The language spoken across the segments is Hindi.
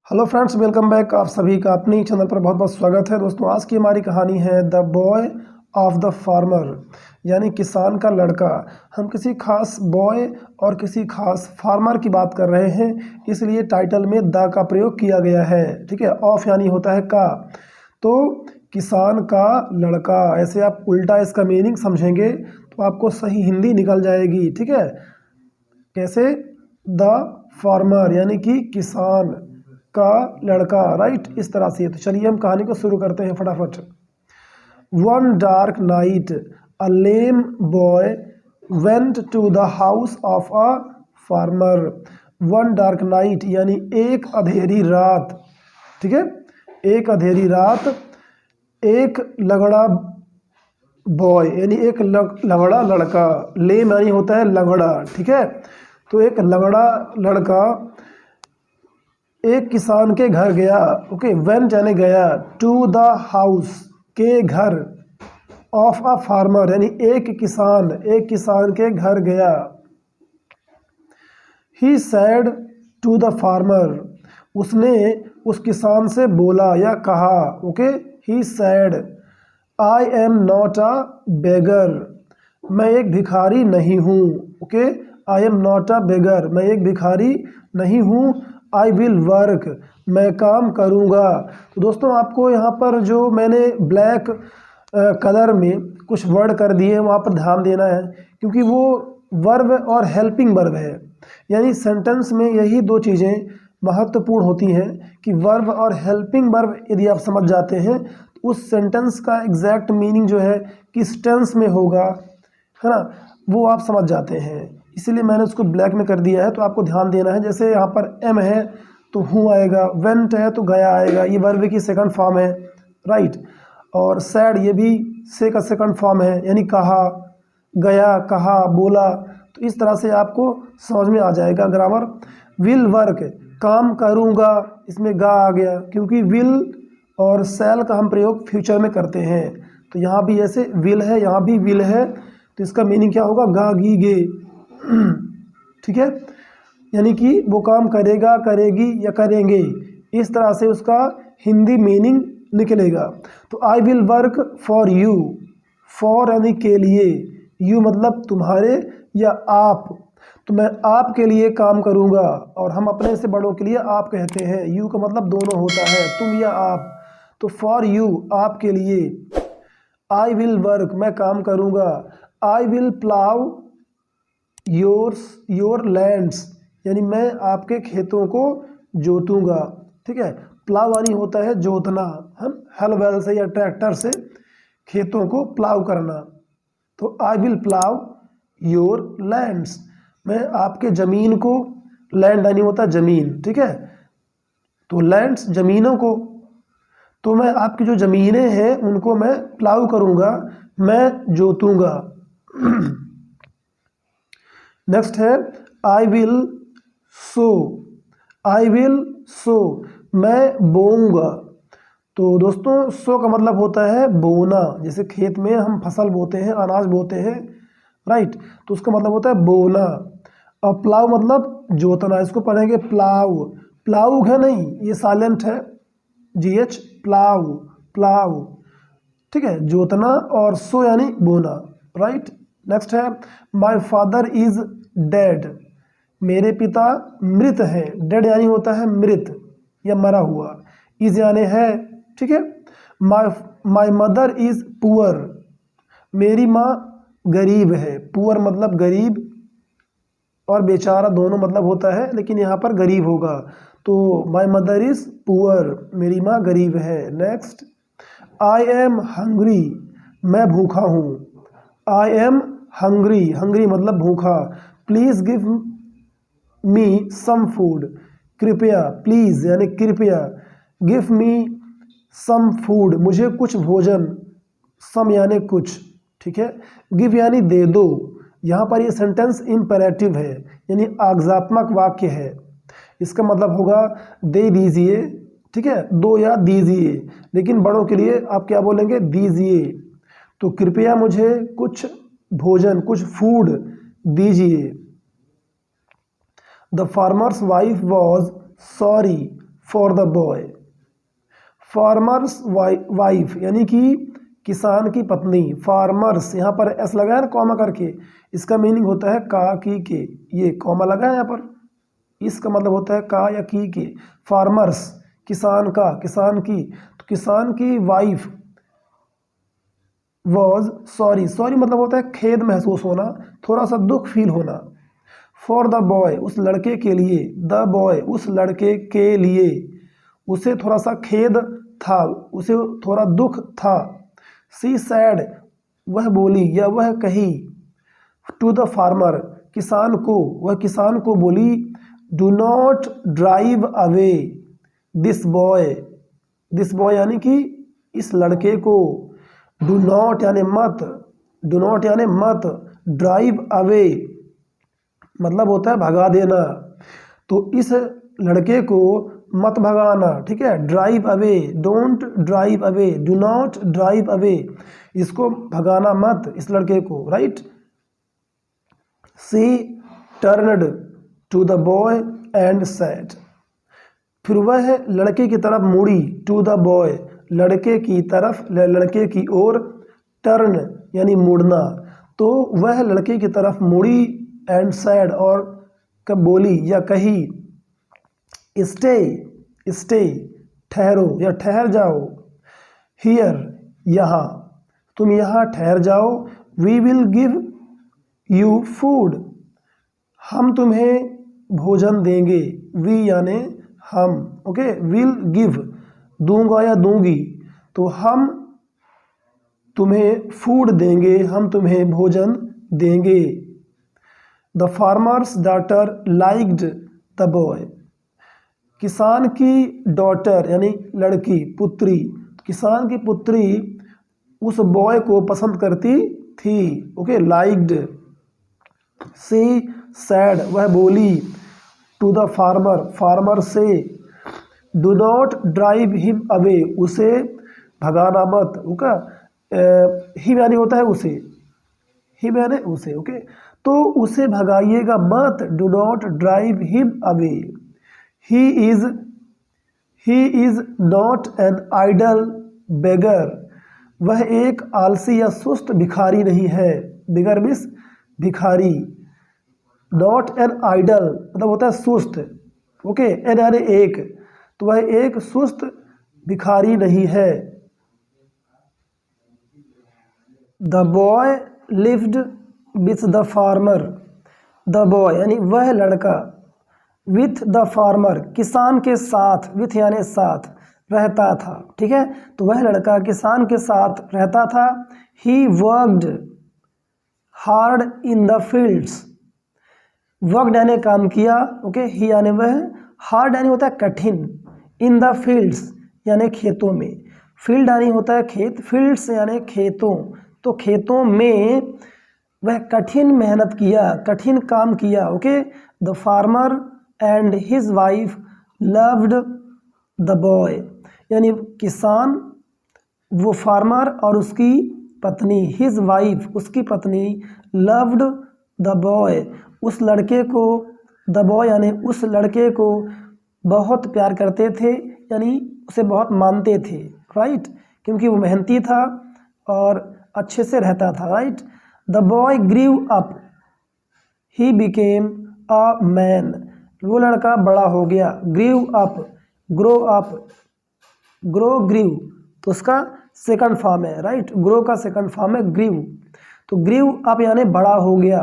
Hello friends, welcome back. आप सभी का अपनी चैनल पर बहुत बहुत स्वागत है। दोस्तों, आज की हमारी कहानी है the boy of the farmer, यानी किसान का लड़का। हम किसी खास बॉय और किसी खास फार्मर की बात कर रहे हैं, इसलिए टाइटल में द का प्रयोग किया गया है। ठीक है, ऑफ यानी होता है का, तो किसान का लड़का, ऐसे आप उल्टा इसका मीनिंग समझेंगे तो आपको सही हिंदी निकल जाएगी। ठीक है, कैसे? द फार्मर यानी कि किसान का लड़का, राइट, इस तरह से। तो चलिए हम कहानी को शुरू करते हैं फटाफट। One dark night a lame boy went to the house of a farmer. One dark night यानी एक अंधेरी रात। ठीक है, एक अंधेरी रात एक लगड़ा बॉय यानी एक लगड़ा लड़का, लेम यानी होता है लगड़ा। ठीक है, तो एक लगड़ा लड़का एक किसान के घर गया। ओके, वेंट यानी गया, टू द हाउस के घर, ऑफ अ फार्मर यानी एक किसान के घर गया। He said to the farmer, उसने उस किसान से बोला या कहा। Okay, he said I am not a beggar, मैं एक भिखारी नहीं हूँ। Okay, I am not a beggar, मैं एक भिखारी नहीं हूँ। आई विल वर्क, मैं काम करूँगा। तो दोस्तों, आपको यहाँ पर जो मैंने ब्लैक कलर में कुछ वर्ड कर दिए वहाँ पर ध्यान देना है, क्योंकि वो वर्ब और हेल्पिंग वर्ब है। यानी सेंटेंस में यही दो चीज़ें महत्वपूर्ण होती हैं कि वर्ब और हेल्पिंग वर्ब यदि आप समझ जाते हैं तो उस सेंटेंस का एग्जैक्ट मीनिंग जो है किस टेंस में होगा, है ना, वो आप समझ जाते हैं। इसीलिए मैंने उसको ब्लैक में कर दिया है। तो आपको ध्यान देना है, जैसे यहाँ पर एम है तो हूँ आएगा, वेंट है तो गया आएगा, ये वर्ब की सेकंड फॉर्म है, राइट। और सैड ये भी से का सेकंड फॉर्म है, यानी कहा, गया, कहा, बोला। तो इस तरह से आपको समझ में आ जाएगा ग्रामर। विल वर्क, काम करूँगा, इसमें गा आ गया, क्योंकि विल और सेल का हम प्रयोग फ्यूचर में करते हैं। तो यहाँ भी ऐसे विल है, यहाँ भी विल है, तो इसका मीनिंग क्या होगा? गा गी गे। ठीक है, यानी कि वो काम करेगा, करेगी या करेंगे, इस तरह से उसका हिंदी मीनिंग निकलेगा। तो I will work for you, for यानी के लिए, यू मतलब तुम्हारे या आप, तो मैं आपके लिए काम करूँगा। और हम अपने से बड़ों के लिए आप कहते हैं, यू का मतलब दोनों होता है, तुम या आप। तो फॉर यू, आपके लिए। आई विल वर्क, मैं काम करूँगा। I will plough your lands, यानी मैं आपके खेतों को जोतूंगा। ठीक है, प्लाव यानी होता है जोतना, हम हल बैल से या ट्रैक्टर से खेतों को प्लाव करना। तो I will plough your lands, मैं आपके ज़मीन को, लैंड यानी होता है ज़मीन, ठीक है, तो लैंड्स ज़मीनों को, तो मैं आपकी जो ज़मीनें हैं उनको मैं प्लाव करूँगा, मैं जोतूंगा। नेक्स्ट है I will so, I will सो, मैं बोऊंगा। तो दोस्तों, सो का मतलब होता है बोना, जैसे खेत में हम फसल बोते हैं, अनाज बोते हैं, राइट, तो उसका मतलब होता है बोना। और प्लाव मतलब जोतना, इसको पढ़ेंगे प्लाव, प्लाव है नहीं, ये साइलेंट है, GH, प्लाव, प्लाव। ठीक है, जोतना और सो यानी बोना, राइट। नेक्स्ट है माय फादर इज डेड, मेरे पिता मृत हैं। डेड यानी होता है मृत या मरा हुआ, इज यानी है, ठीक है। माय मदर इज पुअर, मेरी माँ गरीब है। पुअर मतलब गरीब और बेचारा दोनों मतलब होता है, लेकिन यहाँ पर गरीब होगा, तो माय मदर इज पुअर, मेरी माँ गरीब है। नेक्स्ट, आई एम हंग्री, मैं भूखा हूँ। आई एम हंग्री, हंग्री मतलब भूखा। Please give me some food, कृपया, प्लीज़ यानी कृपया, गिव मी सम फूड, मुझे कुछ भोजन, सम यानी कुछ, ठीक है, गिव यानी दे दो। यहाँ पर ये सेंटेंस इम्पेरेटिव है, यानी आज्ञात्मक वाक्य है। इसका मतलब होगा दे दीजिए, ठीक है, दो या दीजिए, लेकिन बड़ों के लिए आप क्या बोलेंगे? दीजिए। तो कृपया मुझे कुछ भोजन, कुछ फूड दीजिए। The farmer's wife was sorry for the boy. Farmer's wife यानी कि किसान की पत्नी। फार्मर्स यहाँ पर एस लगा है ना कॉमा करके, इसका मीनिंग होता है का की के, ये कॉमा लगा है यहाँ पर, इसका मतलब होता है का या की के। फार्मर्स किसान का, किसान की, तो किसान की वाइफ वॉज सॉरी, सॉरी मतलब होता है खेद महसूस होना, थोड़ा सा दुख फील होना। फॉर द बॉय उस लड़के के लिए, द बॉय उस लड़के के लिए, उसे थोड़ा सा खेद था, उसे थोड़ा दुख था। सी सैड वह बोली या वह कही, टू द फार्मर किसान को, वह किसान को बोली, do not drive away this boy, this boy यानी कि इस लड़के को, डू नॉट यानी मत, डू नॉट यानी मत, ड्राइव अवे मतलब होता है भगा देना, तो इस लड़के को मत भगाना, ठीक है। Drive away, don't drive away, do not drive away, इसको भगाना मत इस लड़के को, right. She turned to the boy and said, फिर वह लड़के की तरफ मुड़ी, टू द बॉय लड़के की तरफ, लड़के की ओर, टर्न यानी मुड़ना, तो वह लड़के की तरफ मुड़ी, एंड सैड और कब बोली या कही, स्टे, स्टे ठहरो या ठहर जाओ, हियर यहाँ, तुम यहाँ ठहर जाओ, we will give you food हम तुम्हें भोजन देंगे, वी यानी हम, ओके, विल गिव दूंगा या दूंगी, तो हम तुम्हें फूड देंगे, हम तुम्हें भोजन देंगे। The farmers daughter liked the boy, किसान की डॉटर यानी लड़की, पुत्री, किसान की पुत्री उस बॉय को पसंद करती थी, ओके, लाइक्ड। सी सैड वह बोली, टू द फार्मर फार्मर से, do not drive him away उसे भगाना मत, ओके, हिम यानी होता है उसे, हिम यानी उसे, ओके, तो उसे भगाइएगा मत, do not drive him away. He is not an idle beggar, वह एक आलसी या सुस्त भिखारी नहीं है, बेगर मीन्स भिखारी, नॉट एन आइडल मतलब होता है सुस्त, ओके, एन यानी एक, तो वह एक सुस्त भिखारी नहीं है। The boy lived with the farmer, the boy यानी वह लड़का, विथ द फार्मर किसान के साथ, विथ यानी साथ, रहता था, ठीक है, तो वह लड़का किसान के साथ रहता था। He worked hard in the fields, worked यानी काम किया, ओके, ही यानी वह, हार्ड यानी होता है कठिन, इन द फील्ड्स यानी खेतों में, फील्ड यानी होता है खेत, फील्ड्स यानी खेतों, तो खेतों में वह कठिन मेहनत किया, कठिन काम किया, okay. The farmer and his wife loved the boy, यानी किसान, वो फार्मर और उसकी पत्नी, हिज वाइफ उसकी पत्नी, लव्ड द बॉय उस लड़के को, द बॉय यानी उस लड़के को बहुत प्यार करते थे, यानी उसे बहुत मानते थे, राइट, क्योंकि वो मेहनती था और अच्छे से रहता था, right. The boy grew up, he became a man, वो लड़का बड़ा हो गया, grew up, grow up, grow grew तो उसका सेकंड फॉर्म है, राइट, ग्रो का सेकंड फॉर्म है ग्रीव, तो ग्रीव अप यानी बड़ा हो गया,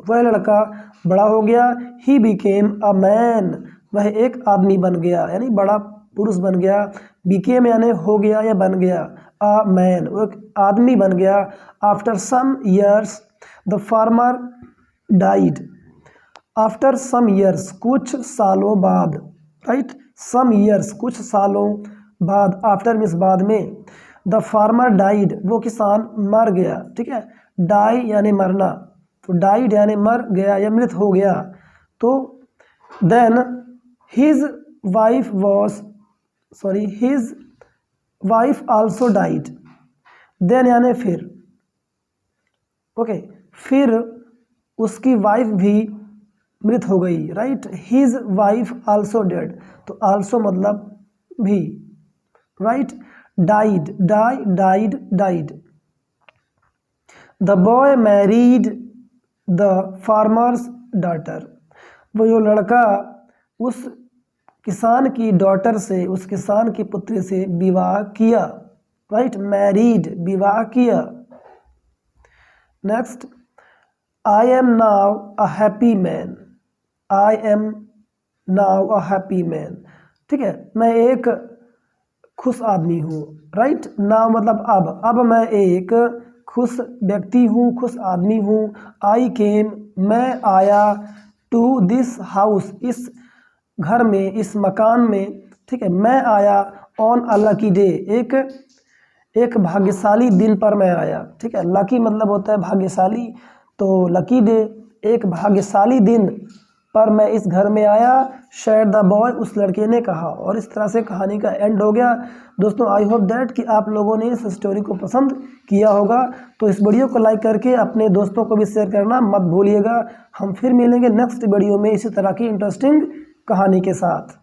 वह लड़का बड़ा हो गया। ही बिकेम अ मैन, वह एक आदमी बन गया, यानी बड़ा पुरुष बन गया, बिकेम यानी हो गया या बन गया, अ मैन वो एक आदमी बन गया। After some years the farmer died, after some years कुछ सालों बाद, राइट, सम ईयर्स कुछ सालों बाद, आफ्टर मीन्स बाद में, द फार्मर डाइड वो किसान मर गया, ठीक है, डाई यानी मरना, तो डाइड यानी मर गया या मृत हो गया, तो then his wife was sorry his wife also died, then यानी फिर, ओके, फिर उसकी वाइफ भी मृत हो गई, right. His wife also dead, तो आल्सो मतलब भी, right. Died, died, died. The boy married the farmers daughter, वो जो लड़का उस किसान की डॉटर से, उस किसान की पुत्री से विवाह किया, राइट। मैरीड, विवाह किया। Next, I am now a happy man, I am now a happy man, ठीक है, मैं एक खुश आदमी हूँ, राइट। नाउ मतलब अब मैं एक खुश व्यक्ति हूँ, खुश आदमी हूँ। आई केम, मैं आया, टू दिस हाउस, इस घर में, इस मकान में, ठीक है, मैं आया। ऑन अ लकी डे, एक भाग्यशाली दिन पर मैं आया, ठीक है। लकी मतलब होता है भाग्यशाली, तो लकी डे, एक भाग्यशाली दिन पर मैं इस घर में आया। शेयर द बॉय, उस लड़के ने कहा। और इस तरह से कहानी का एंड हो गया। दोस्तों आई होप दैट कि आप लोगों ने इस स्टोरी को पसंद किया होगा। तो इस वीडियो को लाइक करके अपने दोस्तों को भी शेयर करना मत भूलिएगा। हम फिर मिलेंगे नेक्स्ट वीडियो में इसी तरह की इंटरेस्टिंग कहानी के साथ।